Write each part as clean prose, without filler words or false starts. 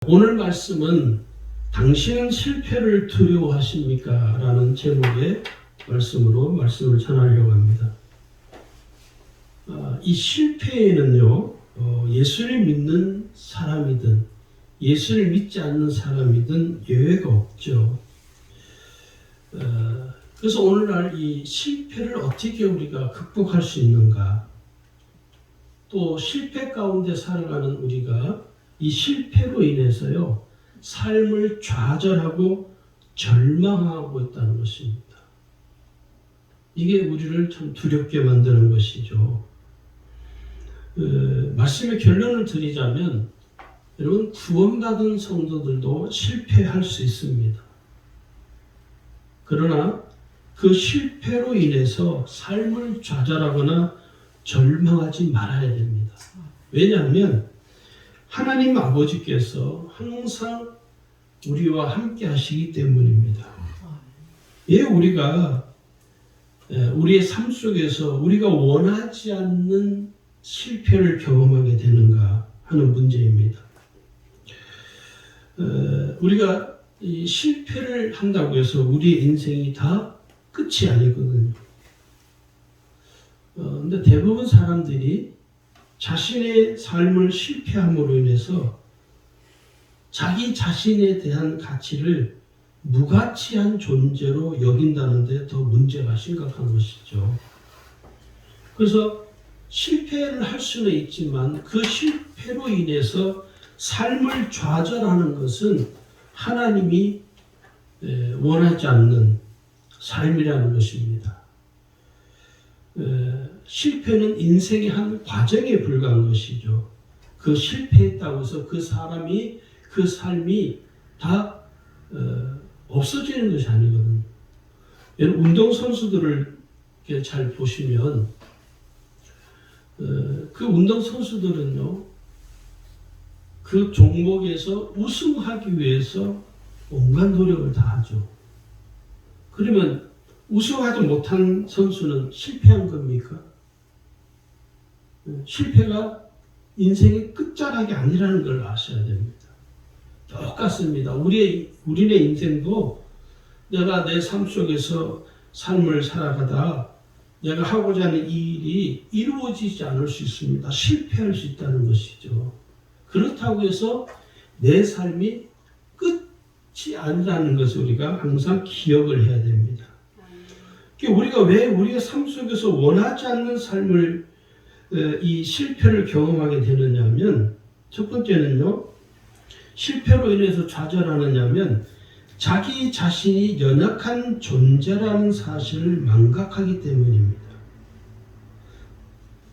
오늘 말씀은 당신은 실패를 두려워하십니까? 라는 제목의 말씀으로 말씀을 전하려고 합니다. 이 실패에는요, 예수를 믿는 사람이든 예수를 믿지 않는 사람이든 예외가 없죠. 그래서 오늘날 이 실패를 어떻게 우리가 극복할 수 있는가, 또 실패 가운데 살아가는 우리가 이 실패로 인해서요, 삶을 좌절하고 절망하고 있다는 것입니다. 이게 우리를 참 두렵게 만드는 것이죠. 말씀의 결론을 드리자면, 여러분, 구원받은 성도들도 실패할 수 있습니다. 그러나 그 실패로 인해서 삶을 좌절하거나 절망하지 말아야 됩니다. 왜냐하면 하나님 아버지께서 항상 우리와 함께 하시기 때문입니다. 왜 우리가 우리의 삶 속에서 우리가 원하지 않는 실패를 경험하게 되는가 하는 문제입니다. 우리가 이 실패를 한다고 해서 우리의 인생이 다 끝이 아니거든요. 근데 대부분 사람들이 자신의 삶을 실패함으로 인해서 자기 자신에 대한 가치를 무가치한 존재로 여긴다는 데 더 문제가 심각한 것이죠. 그래서 실패를 할 수는 있지만 그 실패로 인해서 삶을 좌절하는 것은 하나님이 원하지 않는 삶이라는 것입니다. 실패는 인생의 한 과정에 불과한 것이죠. 그 실패했다고 해서 그 사람이, 그 삶이 다 없어지는 것이 아니거든요. 운동선수들을 잘 보시면 그 운동선수들은요, 그 종목에서 우승하기 위해서 온갖 노력을 다하죠. 그러면 우승하지 못한 선수는 실패한 겁니까? 실패가 인생의 끝자락이 아니라는 걸 아셔야 됩니다. 똑같습니다. 우리네 인생도 내가 내 삶 속에서 삶을 살아가다 내가 하고자 하는 이 일이 이루어지지 않을 수 있습니다. 실패할 수 있다는 것이죠. 그렇다고 해서 내 삶이 끝이 아니라는 것을 우리가 항상 기억을 해야 됩니다. 우리가 왜 우리의 삶 속에서 원하지 않는 삶을 이 실패를 경험하게 되느냐면, 첫 번째는요, 실패로 인해서 좌절하느냐면 자기 자신이 연약한 존재라는 사실을 망각하기 때문입니다.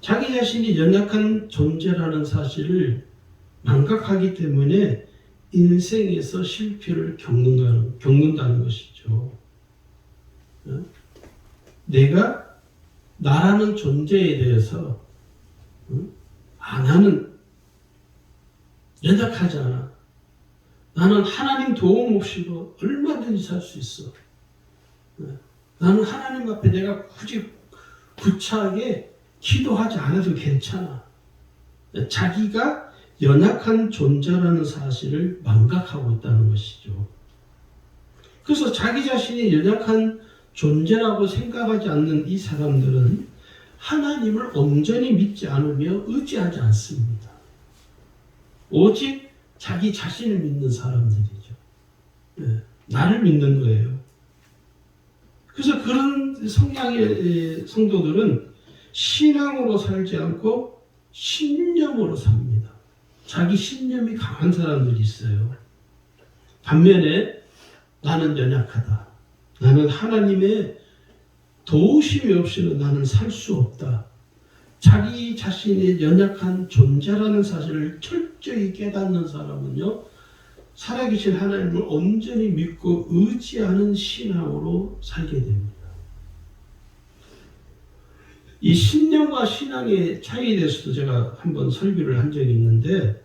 자기 자신이 연약한 존재라는 사실을 망각하기 때문에 인생에서 실패를 겪는다는 것이죠. 내가 나라는 존재에 대해서 나는 연약하잖아. 나는 하나님 도움 없이도 얼마든지 살 수 있어. 나는 하나님 앞에 내가 굳이 구차하게 기도하지 않아도 괜찮아. 자기가 연약한 존재라는 사실을 망각하고 있다는 것이죠. 그래서 자기 자신이 연약한 존재라고 생각하지 않는 이 사람들은 하나님을 온전히 믿지 않으며 의지하지 않습니다. 오직 자기 자신을 믿는 사람들이죠. 나를 믿는 거예요. 그래서 그런 성향의 성도들은 신앙으로 살지 않고 신념으로 삽니다. 자기 신념이 강한 사람들이 있어요. 반면에 나는 연약하다. 나는 하나님의 도우심이 없이는 나는 살 수 없다. 자기 자신의 연약한 존재라는 사실을 철저히 깨닫는 사람은요, 살아계신 하나님을 온전히 믿고 의지하는 신앙으로 살게 됩니다. 이 신념과 신앙의 차이에 대해서도 제가 한번 설교를 한 적이 있는데,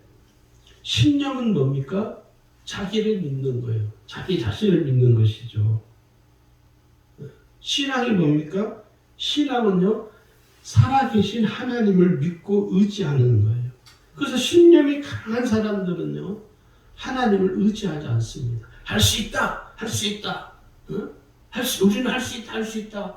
신념은 뭡니까? 자기를 믿는 거예요. 자기 자신을 믿는 것이죠. 신앙이 뭡니까? 신앙은요, 살아계신 하나님을 믿고 의지하는 거예요. 그래서 신념이 강한 사람들은요, 하나님을 의지하지 않습니다. 할 수 있다, 할 수 있다, 우리는 할 수 있다, 할 수 있다.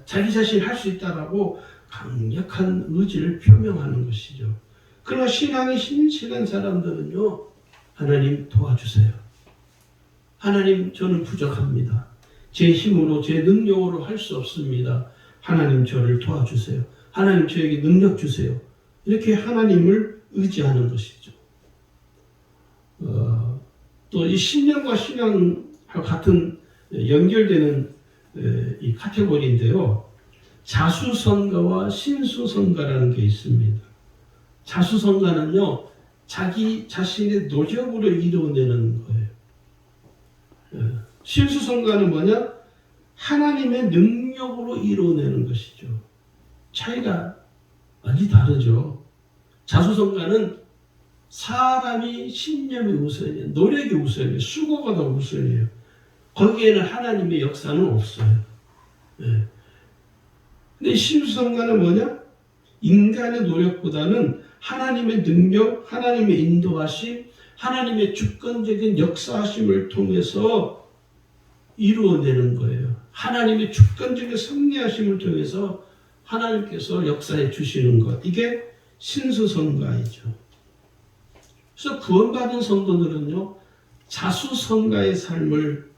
자기 자신 할 수 있다라고 강력한 의지를 표명하는 것이죠. 그러나 신앙이 신실한 사람들은요, 하나님 도와주세요. 하나님, 저는 부족합니다. 제 힘으로, 제 능력으로 할 수 없습니다. 하나님, 저를 도와주세요. 하나님, 저에게 능력 주세요. 이렇게 하나님을 의지하는 것이죠. 또 이 신념과 신앙과 같은 연결되는 이 카테고리인데요. 자수성가와 신수성가라는 게 있습니다. 자수성가는요, 자기 자신의 노력으로 이루어내는 거예요. 신수성가는 뭐냐? 하나님의 능력으로 이루어내는 것이죠. 차이가 많이 다르죠. 자수성가는 사람이 신념이 우선이에요. 노력이 우선이에요. 수고가 더 우선이에요. 거기에는 하나님의 역사는 없어요. 근데 신수성가는 뭐냐? 인간의 노력보다는 하나님의 능력, 하나님의 인도하심, 하나님의 주권적인 역사하심을 통해서 이루어내는 거예요. 하나님의 주권적인 섭리하심을 통해서 하나님께서 역사해 주시는 것. 이게 신수성가이죠. 그래서 구원받은 성도들은요, 자수성가의 삶을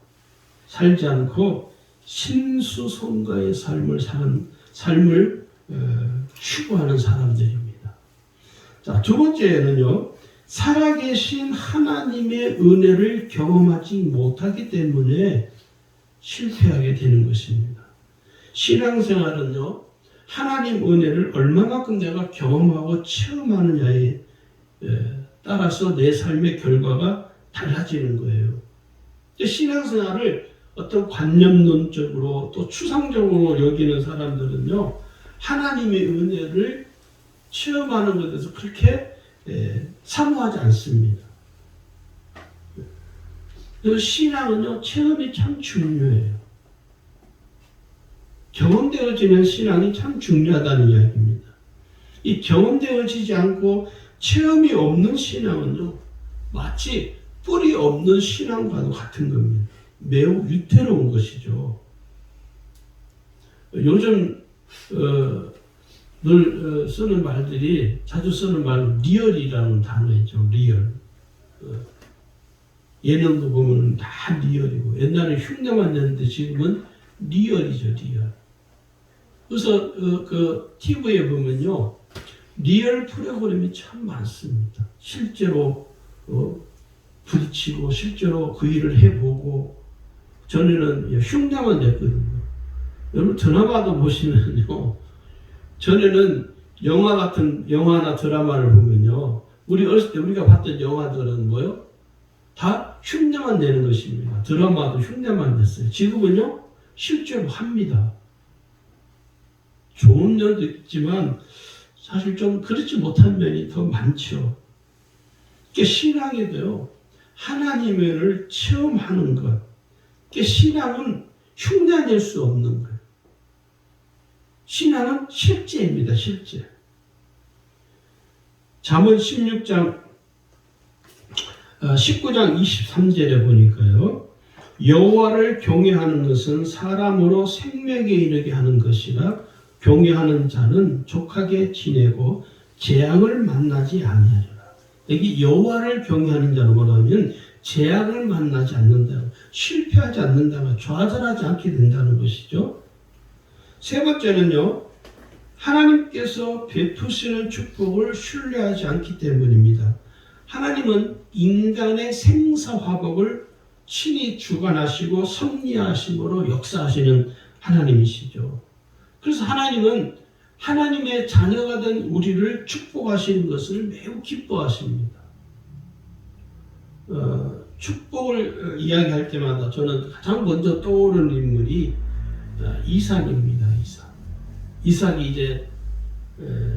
살지 않고 신수성가의 삶을 추구하는 사람들입니다. 자, 두 번째는요, 살아계신 하나님의 은혜를 경험하지 못하기 때문에 실패하게 되는 것입니다. 신앙생활은요, 하나님 은혜를 얼마만큼 내가 경험하고 체험하느냐에 따라서 내 삶의 결과가 달라지는 거예요. 신앙생활을 어떤 관념론적으로 또 추상적으로 여기는 사람들은요, 하나님의 은혜를 체험하는 것에 대해서 그렇게 사모하지 않습니다. 그래서 신앙은요, 체험이 참 중요해요. 경험되어지는 신앙이 참 중요하다는 이야기입니다. 이 경험되어지지 않고 체험이 없는 신앙은요, 마치 뿌리 없는 신앙과도 같은 겁니다. 매우 위태로운 것이죠. 요즘 늘 쓰는 말들이, 자주 쓰는 말, 리얼이라는 단어이죠. 리얼. 예능도 보면 다 리얼이고, 옛날에 흉내만 냈는데 지금은 리얼이죠, 리얼. 그래서 그 TV에 보면요, 리얼 프로그램이 참 많습니다. 실제로 부딪히고 실제로 그 일을 해보고. 전에는 흉내만 냈거든요. 여러분 드라마도 보시면요, 전에는 영화나 드라마를 보면요, 우리 어렸을 때 우리가 봤던 영화들은 뭐요? 다 흉내만 내는 것입니다. 드라마도 흉내만 냈어요. 지금은요, 실제로 합니다. 좋은 면도 있지만 사실 좀 그렇지 못한 면이 더 많죠. 그러니까 신앙에도요, 하나님의 은혜를 체험하는 것. 그러니까 신앙은 흉내낼 수 없는 거예요. 신앙은 실제입니다. 실제. 잠언 19장 23절에 보니까요, 여호와를 경외하는 것은 사람으로 생명에 이르게 하는 것이라 경외하는 자는 족하게 지내고 재앙을 만나지 아니하리라. 여기 여호와를 경외하는 자는 뭐냐면 재앙을 만나지 않는다, 실패하지 않는다, 좌절하지 않게 된다는 것이죠. 세 번째는요, 하나님께서 베푸시는 축복을 신뢰하지 않기 때문입니다. 하나님은 인간의 생사화복을 친히 주관하시고 섭리하심으로 역사하시는 하나님이시죠. 그래서 하나님은 하나님의 자녀가 된 우리를 축복하시는 것을 매우 기뻐하십니다. 축복을 이야기할 때마다 저는 가장 먼저 떠오르는 인물이 이삭입니다. 이삭이 이제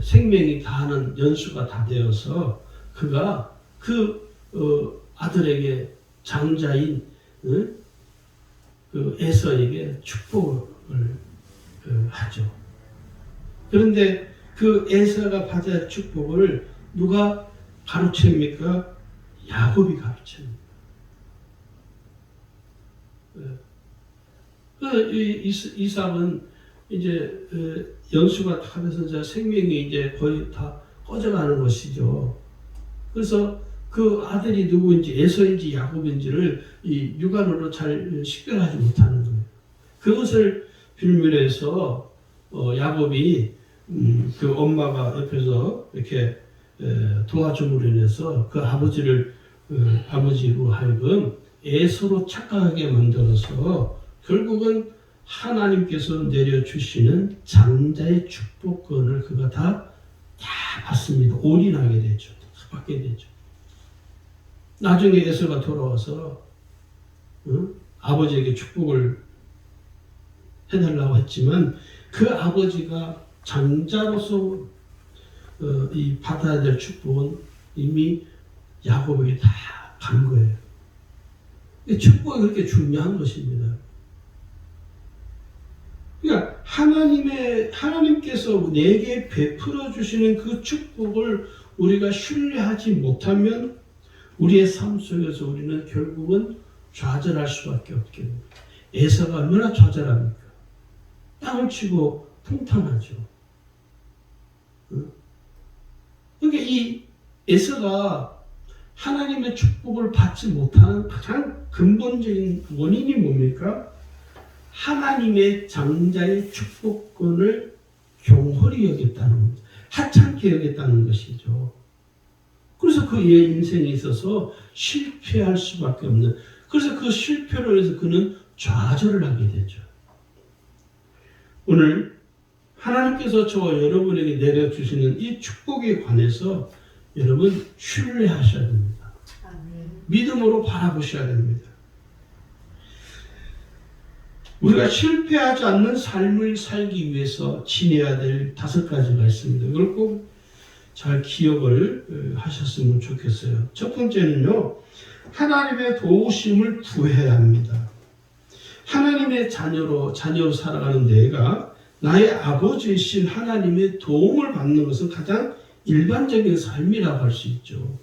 생명이 다하는 연수가 다 되어서 그가 그 아들에게 장자인 그 에서에게 축복을 하죠. 그런데 그 에서가 받을 축복을 누가 가로챕니까? 야곱이 가르칩니다. 이삭은 이제 연수가 다 돼서 이제 생명이 이제 거의 다 꺼져가는 것이죠. 그래서 그 아들이 누구인지 에서인지 야곱인지를 이 육안으로 잘 식별하지 못하는 거예요. 그것을 빌미해서 야곱이 그 엄마가 옆에서 이렇게 도와줌으로 인해서 그 아버지로 하여금 에서로 착각하게 만들어서 결국은 하나님께서 내려주시는 장자의 축복권을 그가 다 받습니다. 올인하게 되죠. 다 받게 되죠. 나중에 에서가 돌아와서 아버지에게 축복을 해달라고 했지만 그 아버지가 장자로서 이 받아야 될 축복은 이미 야곱에게 다 간 거예요. 축복이 그렇게 중요한 것입니다. 그러니까 하나님께서 내게 베풀어 주시는 그 축복을 우리가 신뢰하지 못하면 우리의 삶 속에서 우리는 결국은 좌절할 수밖에 없게 됩니다. 에서가 얼마나 좌절합니까? 땅을 치고 통탄하죠. 그러니까 이 에서가 하나님의 축복을 받지 못하는 가장 근본적인 원인이 뭡니까? 하나님의 장자의 축복권을 경홀히 여겼다는 겁니다. 하찮게 여겼다는 것이죠. 그래서 그의 인생에 있어서 실패할 수밖에 없는, 그래서 그 실패로 해서 그는 좌절을 하게 되죠. 오늘 하나님께서 저와 여러분에게 내려주시는 이 축복에 관해서 여러분 신뢰하셔야 됩니다. 믿음으로 바라보셔야 됩니다. 우리가 실패하지 않는 삶을 살기 위해서 지내야 될 5가지가 있습니다. 이걸 꼭 잘 기억을 하셨으면 좋겠어요. 첫 번째는요, 하나님의 도우심을 구해야 합니다. 하나님의 자녀로 살아가는 내가 나의 아버지이신 하나님의 도움을 받는 것은 가장 일반적인 삶이라고 할 수 있죠.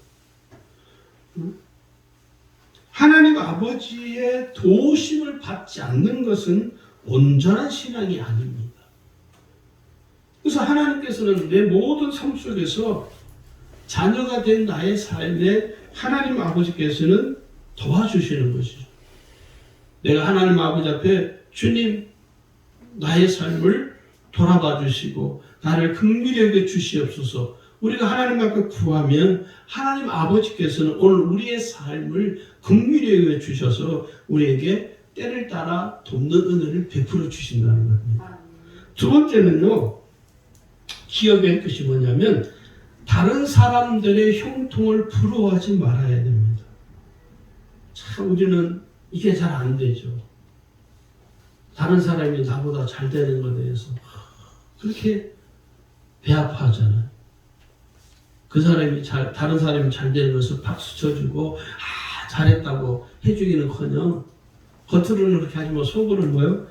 하나님 아버지의 도우심을 받지 않는 것은 온전한 신앙이 아닙니다. 그래서 하나님께서는 내 모든 삶 속에서 자녀가 된 나의 삶에 하나님 아버지께서는 도와주시는 것이죠. 내가 하나님 아버지 앞에 주님 나의 삶을 돌아봐 주시고 나를 긍휼히 여겨 주시옵소서. 우리가 하나님 앞에 구하면 하나님 아버지께서는 오늘 우리의 삶을 긍휼히 여겨 주셔서 우리에게 때를 따라 돕는 은혜를 베풀어 주신다는 겁니다. 두 번째는요, 기억의 뜻이 뭐냐면 다른 사람들의 형통을 부러워하지 말아야 됩니다. 참 우리는 이게 잘 안 되죠. 다른 사람이 나보다 잘 되는 것에 대해서 그렇게 배 아파하잖아요. 그 사람이 다른 사람이 잘 되는 것을 박수 쳐주고 잘했다고 해주기는커녕 겉으로는 그렇게 하지만 속으로는 뭐예요?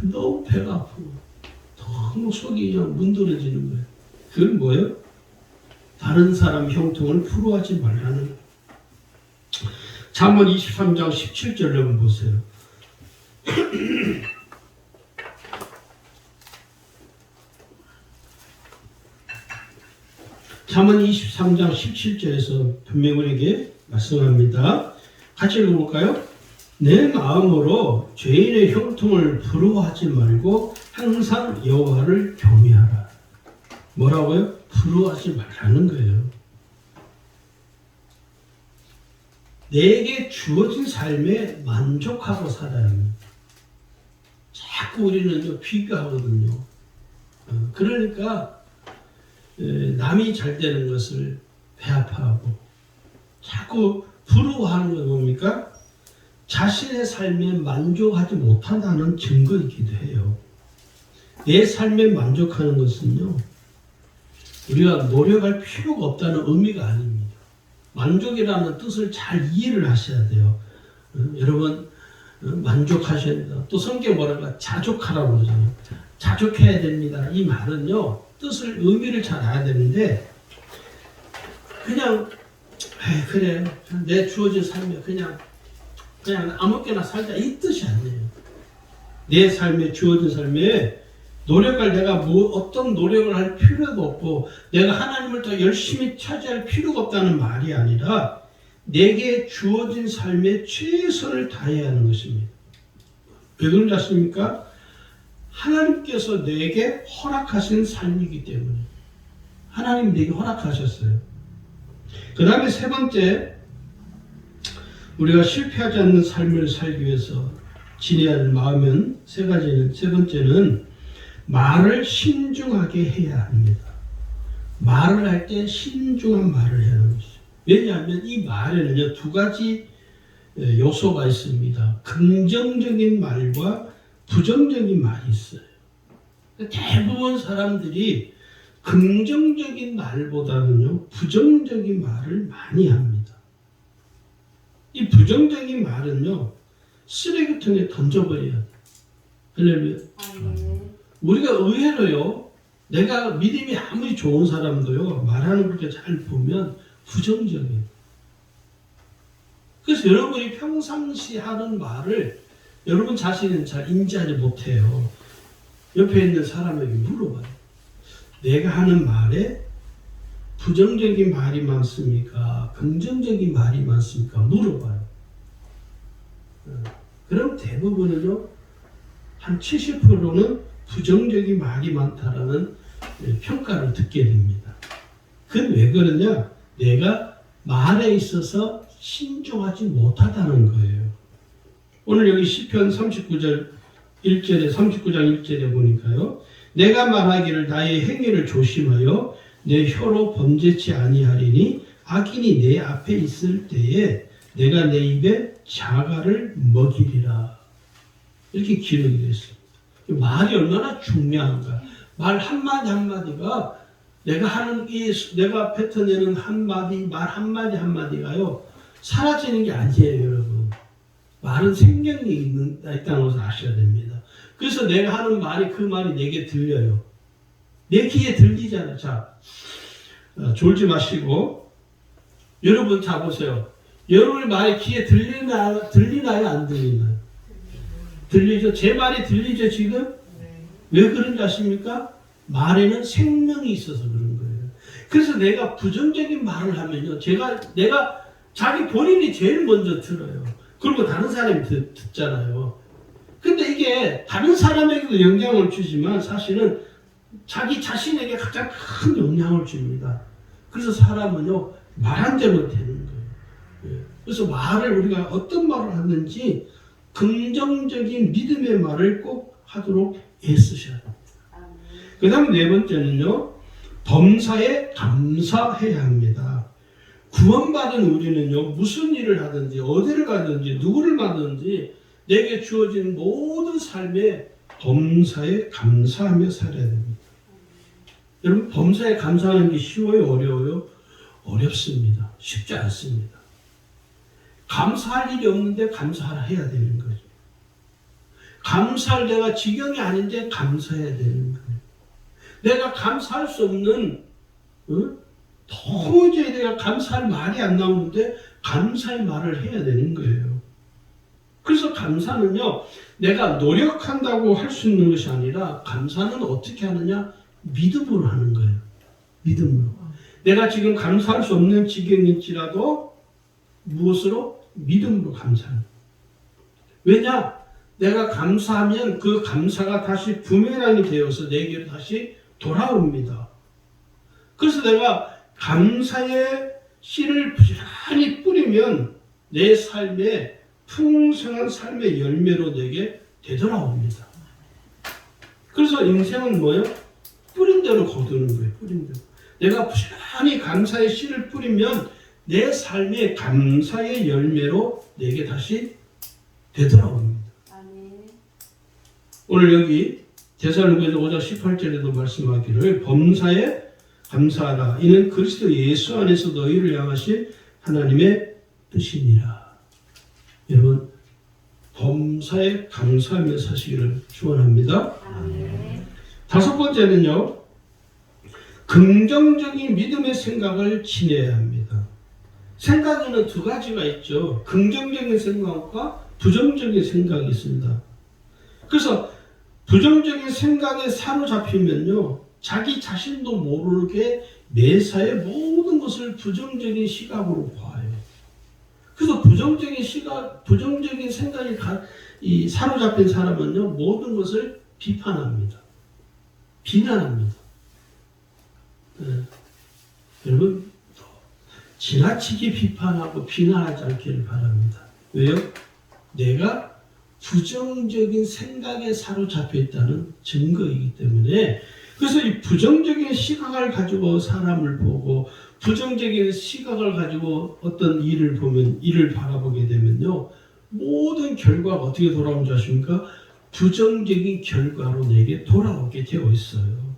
너무 배가 아프고 너무 속이 그냥 문드러지는 거예요. 그건 뭐예요? 다른 사람 형통을 부러워하지 말라는 거예요. 잠언 23장 17절을 한번 보세요. 잠언 23장 17절에서 분명히 우리에게 말씀합니다. 같이 읽어볼까요? 내 마음으로 죄인의 형통을 부러워하지 말고 항상 여호와를 경외하라. 뭐라고요? 부러워하지 말라는 거예요. 내게 주어진 삶에 만족하고 살아야 합니다. 자꾸 우리는 비교하거든요. 그러니까 남이 잘 되는 것을 배 아파하고 자꾸 부러워하는 건 뭡니까? 자신의 삶에 만족하지 못한다는 증거이기도 해요. 내 삶에 만족하는 것은요, 우리가 노력할 필요가 없다는 의미가 아닙니다. 만족이라는 뜻을 잘 이해를 하셔야 돼요. 여러분 만족하셔야 된다. 또 성경 뭐랄까 자족하라고 그러잖아요. 자족해야 됩니다. 이 말은요, 뜻을 의미를 잘 알아야 되는데 그냥 에이, 그래 내 주어진 삶에 그냥 아무렇게나 살자 이 뜻이 아니에요. 내 삶에 주어진 삶에 노력할 내가 어떤 노력을 할 필요도 없고 내가 하나님을 더 열심히 차지할 필요가 없다는 말이 아니라 내게 주어진 삶에 최선을 다해야 하는 것입니다. 왜 그런지 아십니까? 하나님께서 내게 허락하신 삶이기 때문에 하나님 내게 허락하셨어요. 그 다음에 세 번째, 우리가 실패하지 않는 삶을 살기 위해서 지내야 할 마음은 세 번째는 말을 신중하게 해야 합니다. 말을 할 때 신중한 말을 해야 하는 것이죠. 왜냐하면 이 말에는요, 두 가지 요소가 있습니다. 긍정적인 말과 부정적인 말이 있어요. 대부분 사람들이 긍정적인 말보다는요, 부정적인 말을 많이 합니다. 이 부정적인 말은요, 쓰레기통에 던져버려야 돼요. 할렐루야. 우리가 의외로요, 내가 믿음이 아무리 좋은 사람도요, 말하는 걸 잘 보면 부정적이에요. 그래서 여러분이 평상시 하는 말을 여러분 자신은 잘 인지하지 못해요. 옆에 있는 사람에게 물어봐요. 내가 하는 말에 부정적인 말이 많습니까? 긍정적인 말이 많습니까? 물어봐요. 그럼 대부분은요, 한 70%는 부정적인 말이 많다라는 평가를 듣게 됩니다. 그건 왜 그러냐? 내가 말에 있어서 신중하지 못하다는 거예요. 오늘 여기 시편 39장 1절에 보니까요. 내가 말하기를 나의 행위를 조심하여 내 혀로 범죄치 아니하리니 악인이 내 앞에 있을 때에 내가 내 입에 자갈을 먹이리라. 이렇게 기록이 되어 있습니다. 말이 얼마나 중요한가. 말 한마디 한마디가 내가 뱉어내는 말 한마디가요, 사라지는 게 아니에요, 여러분. 말은 생명이 있다는 것을 아셔야 됩니다. 그래서 내가 하는 말이, 그 말이 내게 들려요. 내 귀에 들리잖아요. 자, 졸지 마시고, 여러분 자 보세요. 여러분의 말이 귀에 들리나요? 안 들리나요? 들리죠? 제 말이 들리죠, 지금? 왜 그런지 아십니까? 말에는 생명이 있어서 그런 거예요. 그래서 내가 부정적인 말을 하면요, 내가 자기 본인이 제일 먼저 들어요. 그리고 다른 사람이 듣잖아요. 근데 이게 다른 사람에게도 영향을 주지만 사실은 자기 자신에게 가장 큰 영향을 줍니다. 그래서 사람은요, 말한 대로 되는 거예요. 그래서 말을 우리가 어떤 말을 하는지 긍정적인 믿음의 말을 꼭 하도록 애쓰셔야 합니다. 그 다음에 네 번째는요, 범사에 감사해야 합니다. 구원받은 우리는요, 무슨 일을 하든지 어디를 가든지 누구를 만나든지 내게 주어진 모든 삶에 범사에 감사하며 살아야 됩니다. 여러분, 범사에 감사하는 게 쉬워요? 어려워요? 어렵습니다. 쉽지 않습니다. 감사할 일이 없는데 감사를 해야 되는 거죠. 감사할 내가 지경이 아닌데 감사해야 되는 거예요. 내가 감사할 수 없는, 도저히 내가 감사할 말이 안 나오는데 감사의 말을 해야 되는 거예요. 그래서 감사는요, 내가 노력한다고 할 수 있는 것이 아니라 감사는 어떻게 하느냐? 믿음으로 하는 거예요. 믿음으로. 내가 지금 감사할 수 없는 지경일지라도 무엇으로? 믿음으로 감사해요. 왜냐? 내가 감사하면 그 감사가 다시 부메랑이 되어서 내게로 다시 돌아옵니다. 그래서 내가 감사의 씨를 부지런히 뿌리면 내 삶에 풍성한 삶의 열매로 내게 되돌아옵니다. 그래서 인생은 뭐예요? 뿌린 대로 거두는 거예요. 뿌린 대로. 내가 부지런히 감사의 씨를 뿌리면 내 삶의 감사의 열매로 내게 다시 되돌아옵니다. 오늘 여기 데살로니가서 5장 18절에도 말씀하기를 범사에 감사하라. 이는 그리스도 예수 안에서 너희를 향하신 하나님의 뜻이니라. 여러분, 범사에 감사하며 사시기를 축원합니다. 다섯 번째는요, 긍정적인 믿음의 생각을 지내야 합니다. 생각에는 두 가지가 있죠. 긍정적인 생각과 부정적인 생각이 있습니다. 그래서 부정적인 생각에 사로잡히면요, 자기 자신도 모르게 매사에 모든 것을 부정적인 시각으로 봐요. 그래서 부정적인 생각이 사로잡힌 사람은요, 모든 것을 비판합니다. 비난합니다. 네. 여러분, 지나치게 비판하고 비난하지 않기를 바랍니다. 왜요? 내가 부정적인 생각에 사로잡혀 있다는 증거이기 때문에. 그래서 이 부정적인 시각을 가지고 사람을 보고 부정적인 시각을 가지고 어떤 일을 바라보게 되면요, 모든 결과가 어떻게 돌아오는 줄 아십니까? 부정적인 결과로 내게 돌아오게 되어 있어요.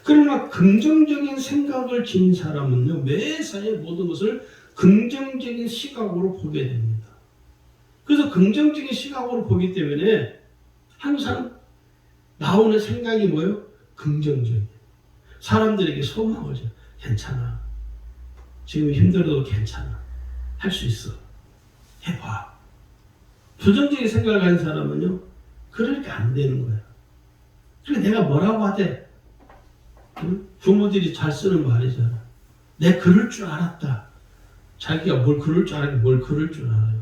그러나 긍정적인 생각을 지닌 사람은요, 매사에 모든 것을 긍정적인 시각으로 보게 됩니다. 그래서 긍정적인 시각으로 보기 때문에 항상 나오는 생각이 뭐예요? 긍정적이에요. 사람들에게 소망을 줘요. 괜찮아. 지금 힘들어도 괜찮아. 할 수 있어. 해봐. 부정적인 생각을 가진 사람은요, 그러니까 안 되는 거야. 그러니까 내가 뭐라고 하대? 응? 부모들이 잘 쓰는 말이잖아. 내 그럴 줄 알았다. 자기가 뭘 그럴 줄 알았는데 뭘 그럴 줄 알아요.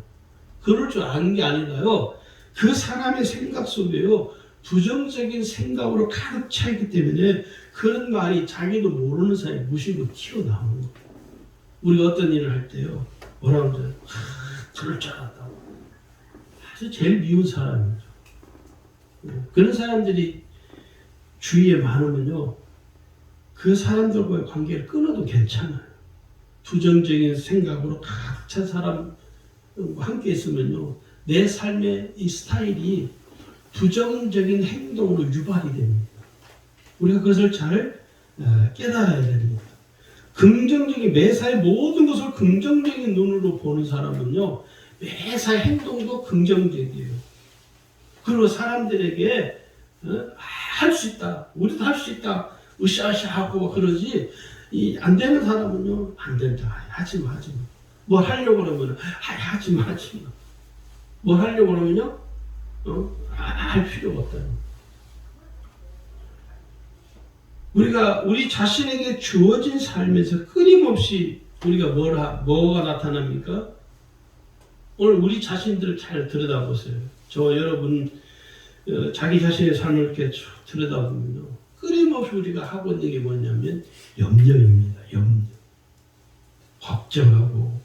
그럴 줄 아는 게 아니라요, 그 사람의 생각 속에요, 부정적인 생각으로 가득 차 있기 때문에 그런 말이 자기도 모르는 사이에 무심코 튀어나오는 거예요. 우리가 어떤 일을 할 때요, 뭐라고 하죠? 그럴 줄 알았다고. 아주 제일 미운 사람이죠. 그런 사람들이 주위에 많으면요, 그 사람들과의 관계를 끊어도 괜찮아요. 부정적인 생각으로 가득 찬 사람과 함께 있으면요, 내 삶의 이 스타일이 부정적인 행동으로 유발이 됩니다. 우리가 그것을 잘 깨달아야 됩니다. 긍정적인, 매사의 모든 것을 긍정적인 눈으로 보는 사람은요, 매사의 행동도 긍정적이에요. 그리고 사람들에게 할 수 있다, 우리도 할 수 있다, 으쌰으쌰하고 그러지, 안 되는 사람은요, 안 된다, 하지 마. 뭘 하려고 그러면 하지 마. 뭘 하려고 그러면요, 할 필요가 없다. 우리가 우리 자신에게 주어진 삶에서 끊임없이 우리가 뭐가 나타납니까? 오늘 우리 자신들을 잘 들여다보세요. 저 여러분 자기 자신의 삶을 이렇게 들여다보면요, 끊임없이 우리가 하고 있는 게 뭐냐면 염려입니다. 염려. 걱정하고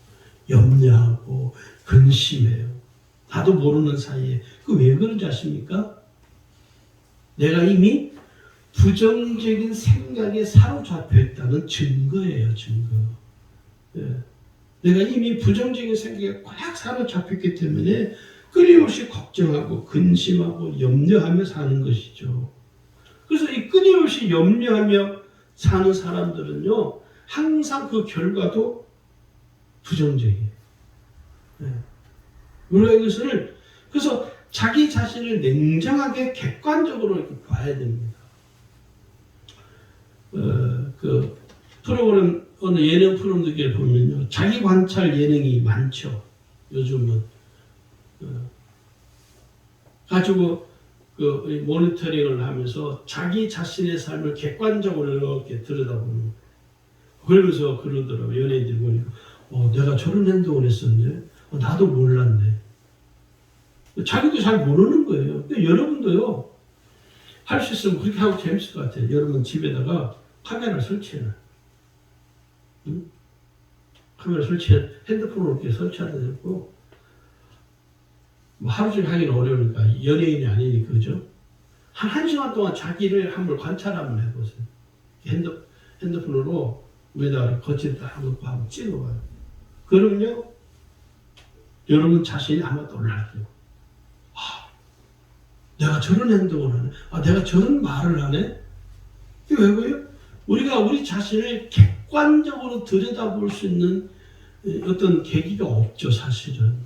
염려하고 근심해요. 나도 모르는 사이에. 그 왜 그런지 아십니까? 내가 이미 부정적인 생각에 사로잡혀 있다는 증거예요. 증거. 예. 내가 이미 부정적인 생각에 꽉 사로잡혔기 때문에 끊임없이 걱정하고 근심하고 염려하며 사는 것이죠. 그래서 이 끊임없이 염려하며 사는 사람들은요, 항상 그 결과도 부정적이에요. 예. 우리가 이것을, 그래서 자기 자신을 냉정하게 객관적으로 이렇게 봐야 됩니다. 그 프로그램, 어느 예능 프로그램들 보면요, 자기 관찰 예능이 많죠. 요즘은 가지고 그 모니터링을 하면서 자기 자신의 삶을 객관적으로 이렇게 들여다보는. 그러면서 그러더라고요. 연예인들 보니까 내가 저런 행동을 했었네. 나도 몰랐네. 자기도 잘 모르는 거예요. 근데 여러분도요, 할 수 있으면 그렇게 하고 재밌을 것 같아요. 여러분 집에다가 카메라를 설치해놔요. 응? 카메라 핸드폰으로 이렇게 설치하도 되고, 뭐 하루 종일 하기는 어려우니까, 연예인이 아니니까, 그죠? 한 시간 동안 자기를 한번 관찰 한번 해보세요. 핸드폰으로 위에다가 거치를 딱 놓고 한번 찍어봐요. 그러면요, 여러분 자신이 아마 놀랄게요. 내가 저런 행동을 하네. 내가 저런 말을 하네. 이게 왜 그래요? 우리가 우리 자신을 객관적으로 들여다볼 수 있는 어떤 계기가 없죠, 사실은.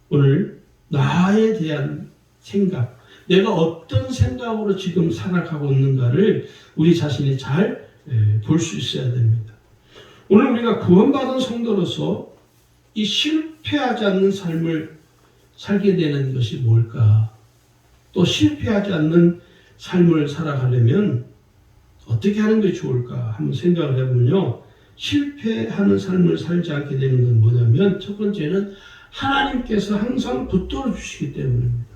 오늘 나에 대한 생각, 내가 어떤 생각으로 지금 살아가고 있는가를 우리 자신이 잘 볼 수 있어야 됩니다. 오늘 우리가 구원받은 성도로서 이 실패하지 않는 삶을 살게 되는 것이 뭘까? 또 실패하지 않는 삶을 살아가려면 어떻게 하는 게 좋을까? 한번 생각을 해보면요. 실패하는 삶을 살지 않게 되는 건 뭐냐면 첫 번째는 하나님께서 항상 붙들어 주시기 때문입니다.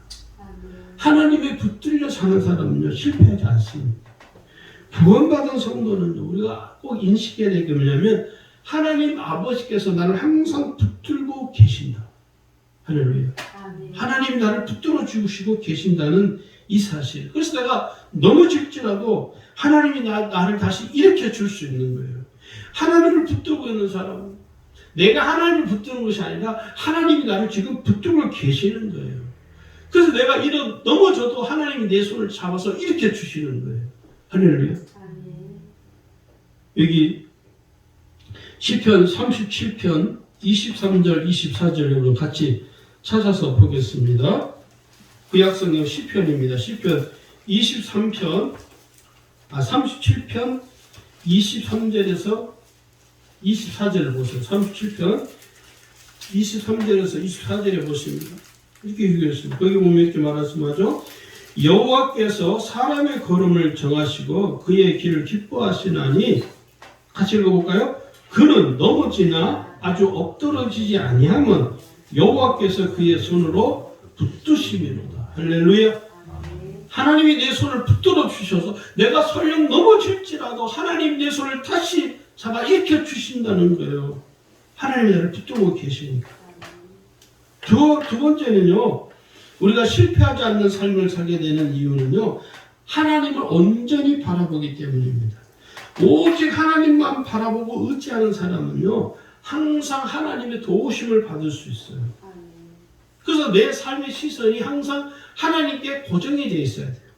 하나님의 붙들려 사는 사람은요 실패하지 않습니다. 구원받은 성도는 우리가 꼭 인식해야 될 게 뭐냐면 하나님 아버지께서 나를 항상 붙들고 계신다. 할렐루야. 하나님이 나를 붙들어 주시고 계신다는 이 사실. 그래서 내가 넘어질지라도 하나님이 나를 다시 일으켜 줄 수 있는 거예요. 하나님을 붙들고 있는 사람은 내가 하나님을 붙드는 것이 아니라 하나님이 나를 지금 붙들고 계시는 거예요. 그래서 내가 넘어져도 하나님이 내 손을 잡아서 일으켜 주시는 거예요. 할렐루야. 여기 시편 37편 23절 24절로 같이 찾아서 보겠습니다. 구약성경 시편입니다. 시편 37편 23절에서 24절을 보세요. 37편 23절에서 24절에 보십니다. 이렇게 읽겠습니다. 거기 보면 이렇게 말씀하죠. 여호와께서 사람의 걸음을 정하시고 그의 길을 기뻐하시나니 같이 읽어볼까요? 그는 넘어지나 아주 엎드러지지 아니함은 여호와께서 그의 손으로 붙드심이로다. 할렐루야. 하나님이 내 손을 붙들어 주셔서 내가 설령 넘어질지라도 하나님 내 손을 다시 잡아 일으켜 주신다는 거예요. 하나님이 나를 붙들고 계시니까. 두 번째는요. 우리가 실패하지 않는 삶을 살게 되는 이유는요. 하나님을 온전히 바라보기 때문입니다. 오직 하나님만 바라보고 의지하는 사람은요. 항상 하나님의 도우심을 받을 수 있어요. 그래서 내 삶의 시선이 항상 하나님께 고정이 되어 있어야 돼요.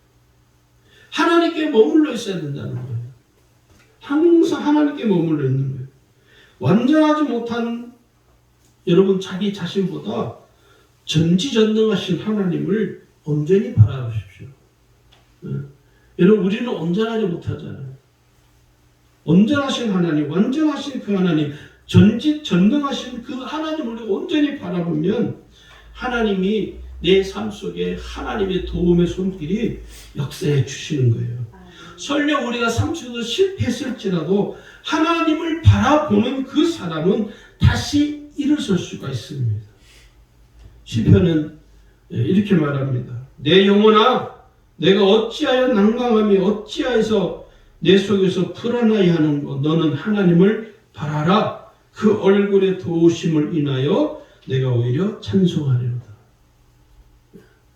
하나님께 머물러 있어야 된다는 거예요. 항상 하나님께 머물러 있는 거예요. 완전하지 못한 여러분 자기 자신보다 전지전능하신 하나님을 온전히 바라보십시오. 여러분 우리는 온전하지 못하잖아요. 온전하신 하나님, 완전하신 그 하나님, 전지전능하신 그 하나님을 온전히 바라보면 하나님이 내 삶 속에 하나님의 도움의 손길이 역사해 주시는 거예요. 설령 우리가 삶 속에서 실패했을지라도 하나님을 바라보는 그 사람은 다시 일어설 수가 있습니다. 시편은 이렇게 말합니다. 내 영혼아, 내가 어찌하여 낭망하며 어찌하여서 내 속에서 불안하여 하는고 너는 하나님을 바라라. 그 얼굴의 도우심을 인하여 내가 오히려 찬송하리로다.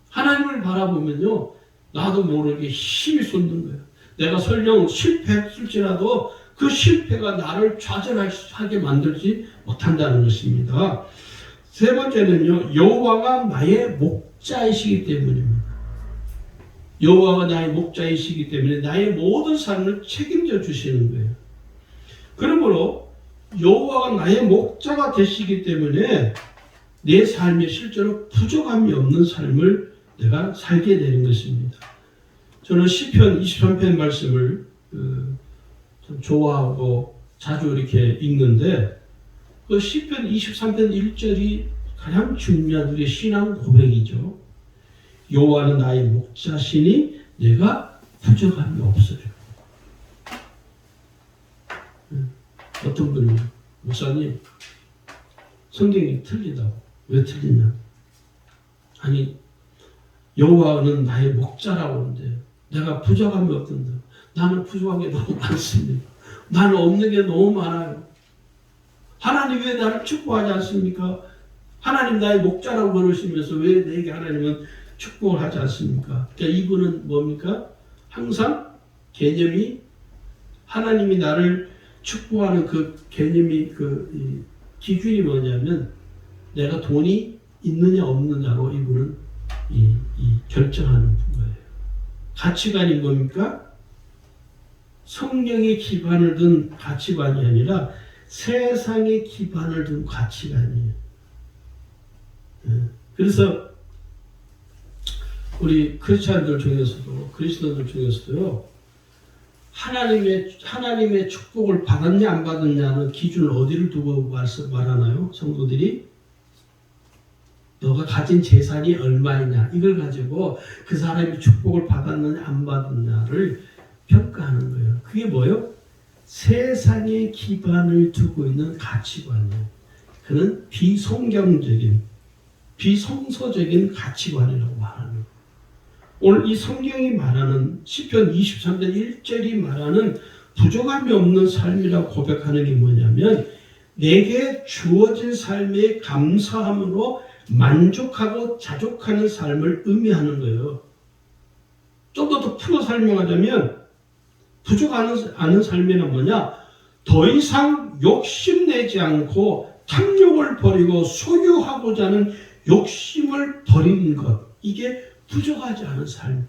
하나님을 바라보면요, 나도 모르게 힘이 솟는 거예요. 내가 설령 실패했을지라도 그 실패가 나를 좌절하게 만들지 못한다는 것입니다. 세 번째는요, 여호와가 나의 목자이시기 때문입니다. 여호와가 나의 목자이시기 때문에 나의 모든 삶을 책임져 주시는 거예요. 그러므로 여호와가 나의 목자가 되시기 때문에 내 삶에 실제로 부족함이 없는 삶을 내가 살게 되는 것입니다. 저는 시편 23편 말씀을 참 좋아하고 자주 이렇게 읽는데 그 시편 23편 1절이 가장 중요한 우리의 신앙 고백이죠. 여호와는 나의 목자시니 내가 부족함이 없어요. 어떤 분이 목사님 성경이 틀리다고. 왜 틀리냐? 아니 여호와는 나의 목자라고 하는데 내가 부족함이 없던데 나는 부족한 게 너무 많습니다. 나는 없는 게 너무 많아요. 하나님 왜 나를 축복하지 않습니까? 하나님 나의 목자라고 그러시면서 왜 내게 하나님은 축복을 하지 않습니까? 그러니까 이분은 뭡니까? 항상 개념이 하나님이 나를 축복하는 그 개념이 그 기준이 뭐냐면 내가 돈이 있느냐 없느냐로 이분은 결정하는 거예요. 가치관이 뭡니까? 성령의 기반을 둔 가치관이 아니라 세상의 기반을 둔 가치관이에요. 그래서 우리 크리스찬들 중에서도 그리스도인들 중에서도요 하나님의 축복을 받았냐 안 받았냐는 기준을 어디를 두고 말하나요? 성도들이 너가 가진 재산이 얼마이냐 이걸 가지고 그 사람이 축복을 받았느냐 안 받았냐를 평가하는 거예요. 그게 뭐예요? 세상에 기반을 두고 있는 가치관이에요. 그는 비성경적인 비성서적인 가치관이라고 말하는 거예요. 오늘 이 성경이 말하는 시편 23편 1절이 말하는 부족함이 없는 삶이라고 고백하는 게 뭐냐면 내게 주어진 삶에 감사함으로 만족하고 자족하는 삶을 의미하는 거예요. 좀 더 풀어 설명하자면 부족하지 않은 삶이란 뭐냐? 더 이상 욕심내지 않고 탐욕을 버리고 소유하고자 하는 욕심을 버리는 것. 이게 부족하지 않은 삶.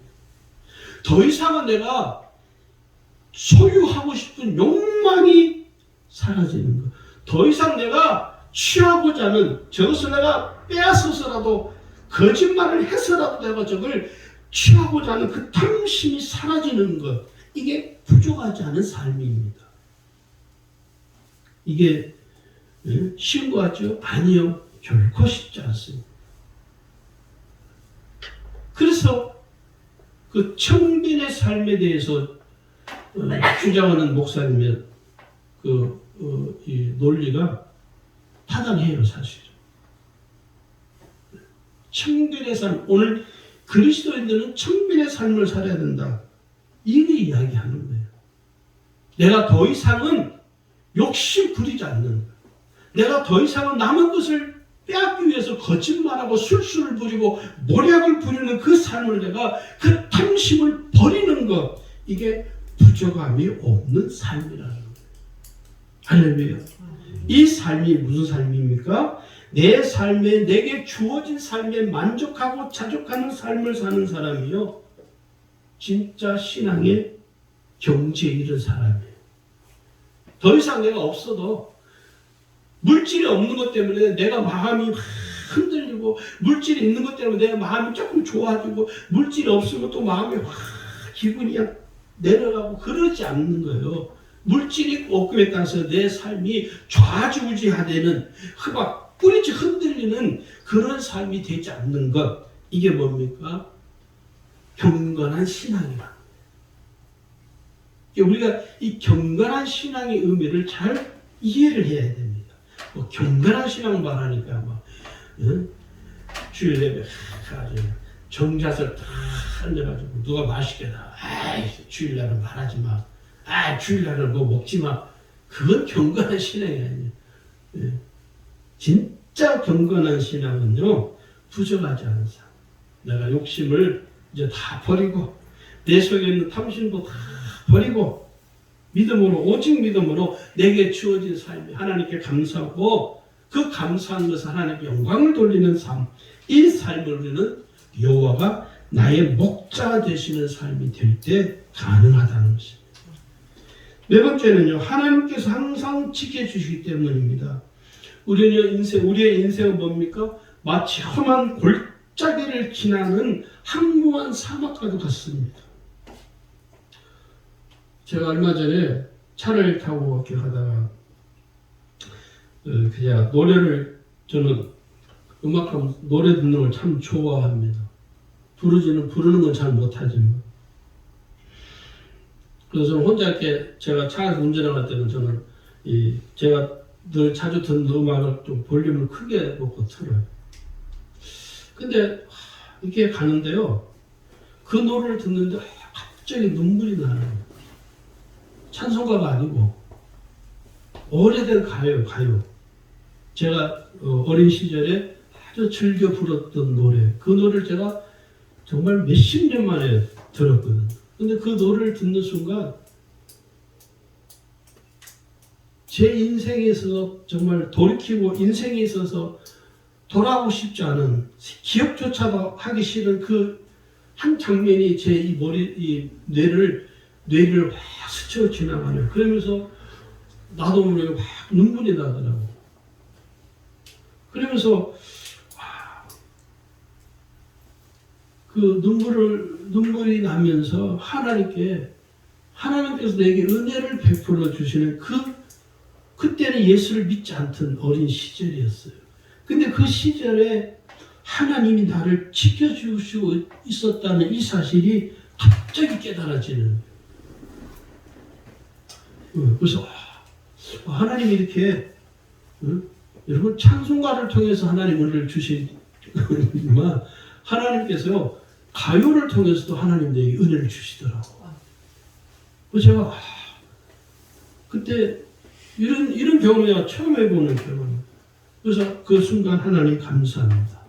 더 이상은 내가 소유하고 싶은 욕망이 사라지는 것. 더 이상 내가 취하고자 하는 저것을 내가 빼앗아서라도 거짓말을 해서라도 내가 저걸 취하고자 하는 그 탐심이 사라지는 것. 이게 부족하지 않은 삶입니다. 이게 쉬운 것 같죠? 아니요. 결코 쉽지 않습니다. 그래서 그 청빈의 삶에 대해서 주장하는 목사님의 이 논리가 타당해요, 사실은. 청빈의 삶, 오늘 그리스도인들은 청빈의 삶을 살아야 된다. 이게 이야기하는 거예요. 내가 더 이상은 욕심 부리지 않는 거예요. 내가 더 이상은 남은 것을 빼앗기 위해서 거짓말하고 술수를 부리고 모략을 부리는 그 삶을 내가 그 탐심을 버리는 것. 이게 부족함이 없는 삶이라는 거예요. 할렐루야. 이 삶이 무슨 삶입니까? 내 삶에 내게 주어진 삶에 만족하고 자족하는 삶을 사는 사람이요. 진짜 신앙의 경지에 이른 사람이에요. 더 이상 내가 없어도 물질이 없는 것 때문에 내가 마음이 흔들리고 물질이 있는 것 때문에 내가 마음이 조금 좋아지고 물질이 없으면 또 마음이 기분이 내려가고 그러지 않는 거예요. 물질이 없음에 따라서 내 삶이 좌지우지하되는 막 뿌리째 흔들리는 그런 삶이 되지 않는 것. 이게 뭡니까? 경건한 신앙이라. 우리가 이 경건한 신앙의 의미를 잘 이해를 해야 됩니다. 뭐 경건한 신앙 말하니까 막 주일 예배 아주 정자세를 다 앉아가지고 누가 맛있게 다 주일날은 말하지 마. 주일날은 뭐 먹지 마. 그건 경건한 신앙이 아니에요. 진짜 경건한 신앙은요, 부족하지 않은 삶. 내가 욕심을 이제 다 버리고 내 속에 있는 탐심도 다 버리고 믿음으로, 오직 믿음으로 내게 주어진 삶이 하나님께 감사하고 그 감사한 것을 하나님께 영광을 돌리는 삶. 이 삶을 우리는 여호와가 나의 목자가 되시는 삶이 될 때 가능하다는 것입니다. 네 번째는요, 하나님께서 항상 지켜주시기 때문입니다. 우리의 인생은 뭡니까? 마치 험한 골짜기를 지나는 항무한 사막과도 같습니다. 제가 얼마 전에 차를 타고 이렇게 가다가 그냥 저는 음악하면 노래 듣는 걸 참 좋아합니다. 부르는 건 잘 못하지만. 그래서 저는 혼자 이렇게 제가 차에서 운전할 때는 저는 제가 늘 자주 듣는 음악을 좀 볼륨을 크게 놓고 틀어요. 근데 이렇게 가는데요. 그 노래를 듣는데 갑자기 눈물이 나요. 찬송가가 아니고 오래된 가요. 제가 어린 시절에 아주 즐겨 불렀던 노래. 그 노래를 제가 정말 몇십 년 만에 들었거든요. 근데 그 노래를 듣는 순간 제 인생에 있어서 정말 돌이키고 인생에 있어서 돌아오고 싶지 않은 기억조차도 하기 싫은 그 한 장면이 제 이 뇌를 확 스쳐 지나가요. 그러면서 나도 모르게 확 눈물이 나더라고. 그러면서 그 눈물이 나면서 하나님께 하나님께서 내게 은혜를 베풀어 주시는 그때는 예수를 믿지 않던 어린 시절이었어요. 근데 그 시절에 하나님이 나를 지켜주시고 있었다는 이 사실이 갑자기 깨달아지는 거예요. 그래서 하나님이 이렇게 여러분 찬송가를 통해서 하나님 은혜를 주시지만 하나님께서 가요를 통해서도 하나님 내게 은혜를 주시더라고. 그래서 제가 그때 이런 경험을 내가 처음 해보는 경험이에요. 그래서 그 순간 하나님 감사합니다.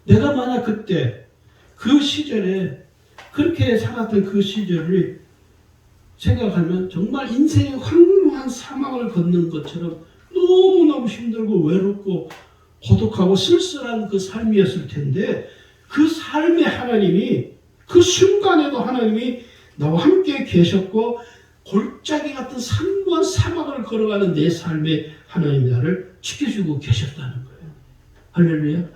내가 만약 그때 그 시절에 그렇게 살았던 그 시절을 생각하면 정말 인생의 황무한 사막을 걷는 것처럼 너무너무 힘들고 외롭고 고독하고 쓸쓸한 그 삶이었을 텐데 그 삶에 하나님이 그 순간에도 하나님이 나와 함께 계셨고 골짜기 같은 산무한 사막을 걸어가는 내 삶에 하나님이 나를 지켜주고 계셨다는 거예요. 할렐루야.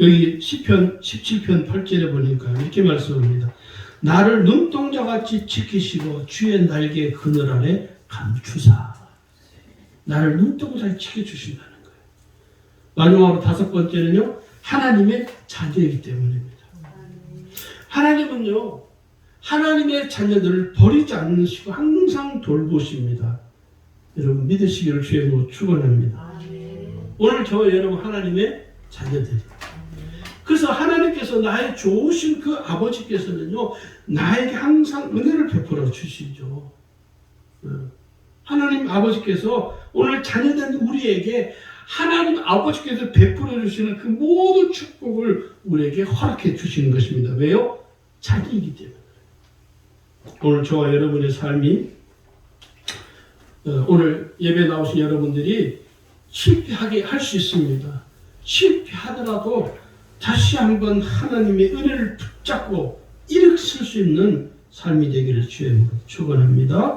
여기 시편 17편 8절에 보니까 이렇게 말씀합니다. 나를 눈동자같이 지키시고 주의 날개 그늘 아래 감추사. 나를 눈동자에 지켜주신다는 거예요. 마지막으로 5번째는요. 하나님의 자녀이기 때문입니다. 하나님은요. 하나님의 자녀들을 버리지 않으시고 항상 돌보십니다. 여러분 믿으시기를 주의 이름으로 축원합니다. 오늘 저와 여러분 하나님의 자녀들이에요. 그래서 하나님께서 나의 좋으신 그 아버지께서는요. 나에게 항상 은혜를 베풀어 주시죠. 하나님 아버지께서 오늘 자녀된 우리에게 하나님 아버지께서 베풀어 주시는 그 모든 축복을 우리에게 허락해 주시는 것입니다. 왜요? 자녀이기 때문에. 오늘 저와 여러분의 삶이 오늘 예배 나오신 여러분들이 실패하게 할 수 있습니다. 실패하더라도 다시 한번 하나님의 은혜를 붙잡고 일으킬 수 있는 삶이 되기를 주의 이름으로 축원합니다.